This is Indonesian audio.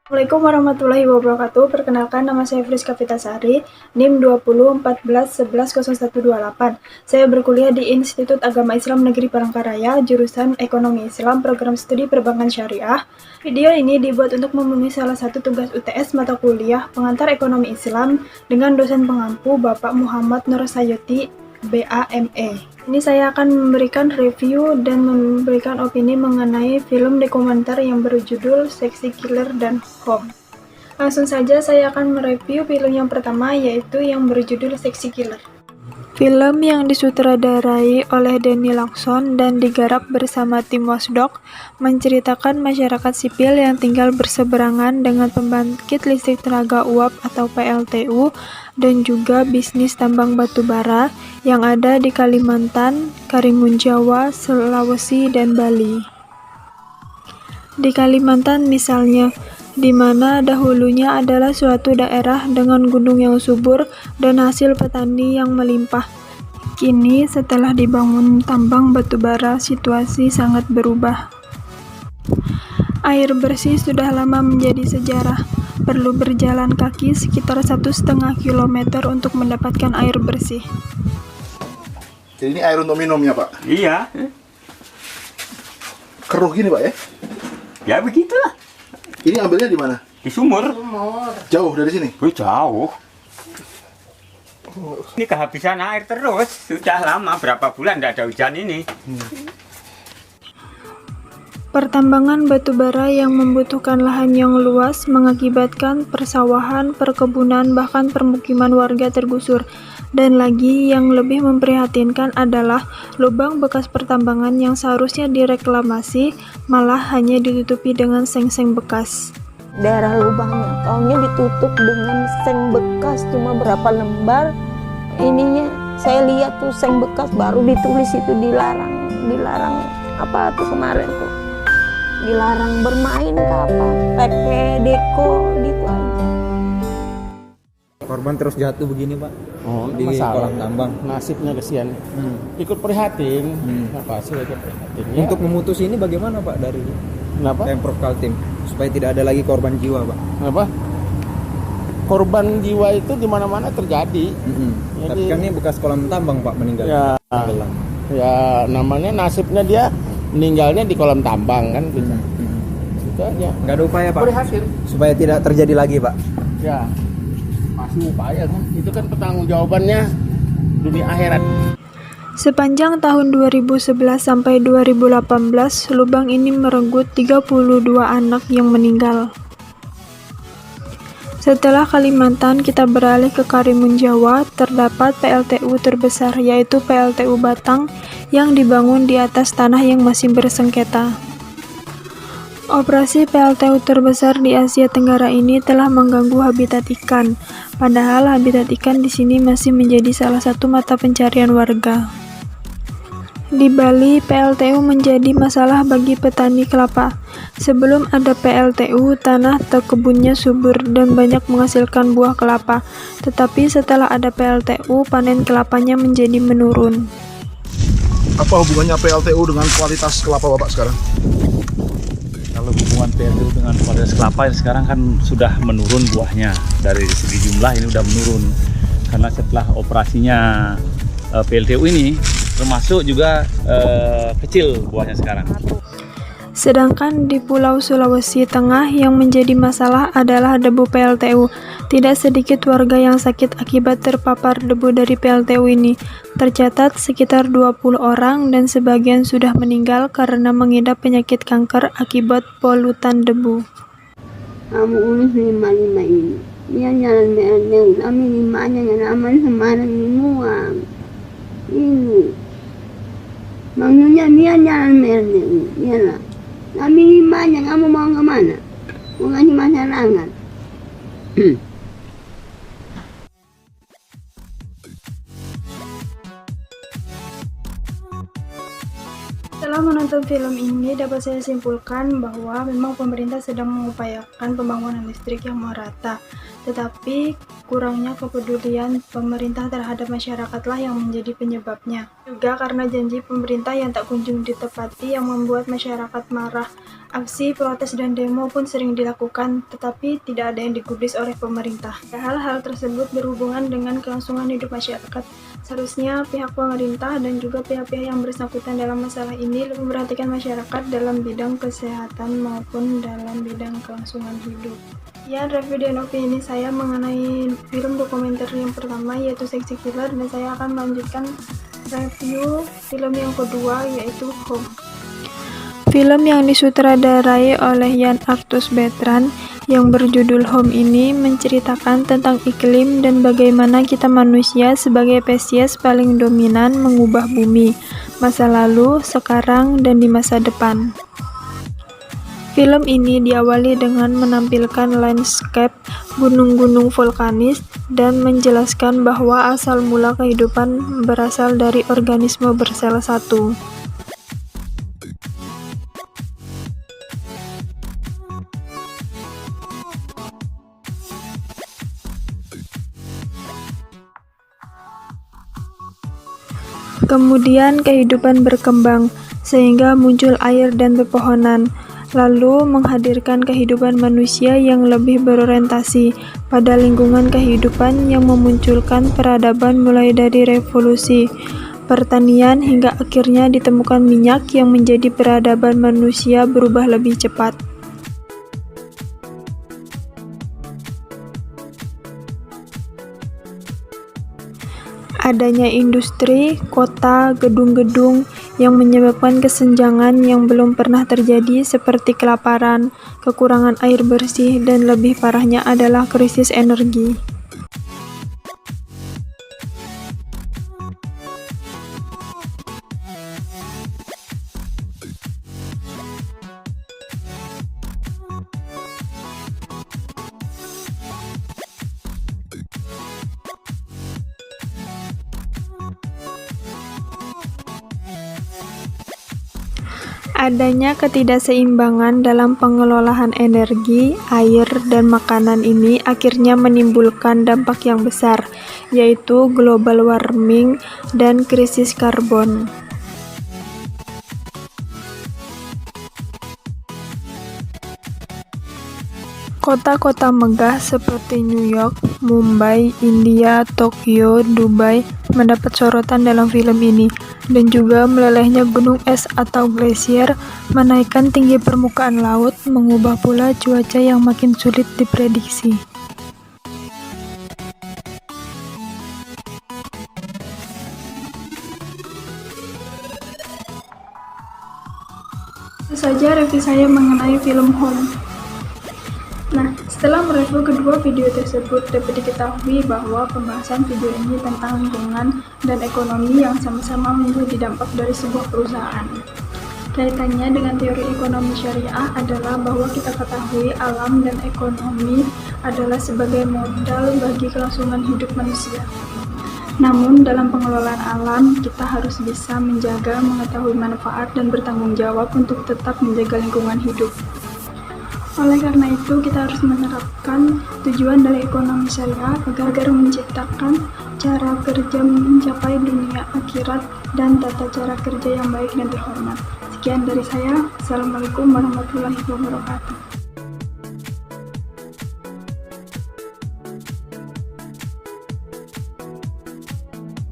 Assalamualaikum warahmatullahi wabarakatuh. Perkenalkan, nama saya Friska Vitasari, NIM 2014110128. Saya berkuliah di Institut Agama Islam Negeri Palangkaraya, jurusan Ekonomi Islam, Program Studi Perbankan Syariah. Video ini dibuat untuk memenuhi salah satu tugas UTS mata kuliah Pengantar Ekonomi Islam dengan dosen pengampu Bapak Muhammad Nur Sayuti, BAME. Ini saya akan memberikan review dan memberikan opini mengenai film dokumenter yang berjudul Sexy Killer dan Home. Langsung saja saya akan mereview film yang pertama, yaitu yang berjudul Sexy Killer. Film yang disutradarai oleh Danny Lakson dan digarap bersama tim Watchdog menceritakan masyarakat sipil yang tinggal berseberangan dengan pembangkit listrik tenaga uap atau PLTU dan juga bisnis tambang batu bara yang ada di Kalimantan, Karimun Jawa, Sulawesi, dan Bali. Di Kalimantan misalnya, di mana dahulunya adalah suatu daerah dengan gunung yang subur dan hasil petani yang melimpah. Kini setelah dibangun tambang batu bara, situasi sangat berubah. Air bersih sudah lama menjadi sejarah. Perlu berjalan kaki sekitar 1,5 kilometer untuk mendapatkan air bersih. Jadi ini air untuk minumnya, Pak? Iya. Keruh gini, Pak, ya? Ya begitulah. Ini ambilnya di mana? Di sumur. Jauh dari sini? Oh, jauh. Ini kehabisan air terus. Sudah lama, berapa bulan tidak ada hujan ini. Pertambangan batu bara yang membutuhkan lahan yang luas mengakibatkan persawahan, perkebunan, bahkan permukiman warga tergusur. Dan lagi yang lebih memprihatinkan adalah lubang bekas pertambangan yang seharusnya direklamasi malah hanya ditutupi dengan seng-seng bekas. Daerah lubangnya taunya ditutup dengan seng bekas, cuma berapa lembar ininya saya lihat tuh seng bekas, baru ditulis itu dilarang apa tuh kemarin tuh, dilarang bermain ke apa pakai deko gitu aja. Korban terus jatuh begini, Pak. Oh, di kolam tambang. Nasibnya kesian. Ikut prihatin. Apa sih ikut prihatin? Ya. Untuk memutus ini bagaimana, Pak, dari Kenapa? Pemprov Kaltim supaya tidak ada lagi korban jiwa, Pak? Apa? Korban jiwa itu di mana-mana terjadi. Tapi kan ini bekas kolam tambang, Pak, meninggal. Ya, ya namanya nasibnya dia meninggalnya di kolam tambang kan gitu. Itu aja. Nggak ada upaya, Pak, Prihatin. supaya tidak terjadi lagi, Pak? Ya. Masih upaya kan. Itu kan pertanggungjawabannya dunia akhirat. Sepanjang tahun 2011 sampai 2018, lubang ini merenggut 32 anak yang meninggal. Setelah Kalimantan, kita beralih ke Karimun Jawa. Terdapat PLTU terbesar, yaitu PLTU Batang yang dibangun di atas tanah yang masih bersengketa. Operasi PLTU terbesar di Asia Tenggara ini telah mengganggu habitat ikan, padahal habitat ikan di sini masih menjadi salah satu mata pencarian warga. Di Bali, PLTU menjadi masalah bagi petani kelapa. Sebelum ada PLTU, tanah atau kebunnya subur dan banyak menghasilkan buah kelapa. Tetapi setelah ada PLTU, panen kelapanya menjadi menurun. Apa hubungannya PLTU dengan kualitas kelapa Bapak sekarang? Kalau hubungan PLTU dengan kualitas kelapa sekarang kan sudah menurun buahnya. Dari segi jumlah ini sudah menurun. Karena setelah operasinya PLTU ini, termasuk juga kecil buahnya sekarang. Sedangkan di Pulau Sulawesi Tengah yang menjadi masalah adalah debu PLTU. Tidak sedikit warga yang sakit akibat terpapar debu dari PLTU ini. Tercatat sekitar 20 orang dan sebagian sudah meninggal karena mengidap penyakit kanker akibat polutan debu. Kamu urus 55 ini. Dia jalan BLTU, kami 5-nya yang aman semarang dimuang. Ini. Maksudnya dia jalan BLTU, iyalah. Kami 5-nya, kamu mau kemana? Mau ngasih masyarakat. Setelah menonton film ini dapat saya simpulkan bahwa memang pemerintah sedang mengupayakan pembangunan listrik yang merata, tetapi kurangnya kepedulian pemerintah terhadap masyarakatlah yang menjadi penyebabnya. Juga karena janji pemerintah yang tak kunjung ditepati yang membuat masyarakat marah. Aksi, protes, dan demo pun sering dilakukan, tetapi tidak ada yang digubris oleh pemerintah. Hal-hal tersebut berhubungan dengan kelangsungan hidup masyarakat. Seharusnya pihak pemerintah dan juga pihak-pihak yang bersangkutan dalam masalah ini lebih memperhatikan masyarakat dalam bidang kesehatan maupun dalam bidang kelangsungan hidup. Ya, review dan opini saya mengenai film dokumenter yang pertama yaitu Seksi Killer, dan saya akan melanjutkan review film yang kedua yaitu Home. Film yang disutradarai oleh Yann Arthus Bertrand yang berjudul Home ini menceritakan tentang iklim dan bagaimana kita manusia sebagai spesies paling dominan mengubah bumi, masa lalu, sekarang, dan di masa depan. Film ini diawali dengan menampilkan landscape gunung-gunung vulkanis dan menjelaskan bahwa asal mula kehidupan berasal dari organisme bersel satu. Kemudian kehidupan berkembang, sehingga muncul air dan pepohonan, lalu menghadirkan kehidupan manusia yang lebih berorientasi pada lingkungan kehidupan yang memunculkan peradaban mulai dari revolusi pertanian hingga akhirnya ditemukan minyak yang menjadi peradaban manusia berubah lebih cepat. Adanya industri, kota, gedung-gedung yang menyebabkan kesenjangan yang belum pernah terjadi seperti kelaparan, kekurangan air bersih, dan lebih parahnya adalah krisis energi. Adanya ketidakseimbangan dalam pengelolaan energi, air, dan makanan ini akhirnya menimbulkan dampak yang besar, yaitu global warming dan krisis karbon. Kota-kota megah seperti New York, Mumbai, India, Tokyo, Dubai mendapat sorotan dalam film ini, dan juga melelehnya gunung es atau glasier menaikkan tinggi permukaan laut, mengubah pula cuaca yang makin sulit diprediksi. Itu saja review saya mengenai film Home. Nah, setelah mereview kedua video tersebut, dapat diketahui bahwa pembahasan video ini tentang lingkungan dan ekonomi yang sama-sama menjadi dampak dari sebuah perusahaan. Kaitannya dengan teori ekonomi syariah adalah bahwa kita ketahui alam dan ekonomi adalah sebagai modal bagi kelangsungan hidup manusia. Namun, dalam pengelolaan alam, kita harus bisa menjaga, mengetahui manfaat, dan bertanggung jawab untuk tetap menjaga lingkungan hidup. Oleh karena itu, kita harus menerapkan tujuan dari ekonomi syariah agar menciptakan cara kerja mencapai dunia akhirat dan tata cara kerja yang baik dan terhormat. Sekian dari saya. Assalamualaikum warahmatullahi wabarakatuh.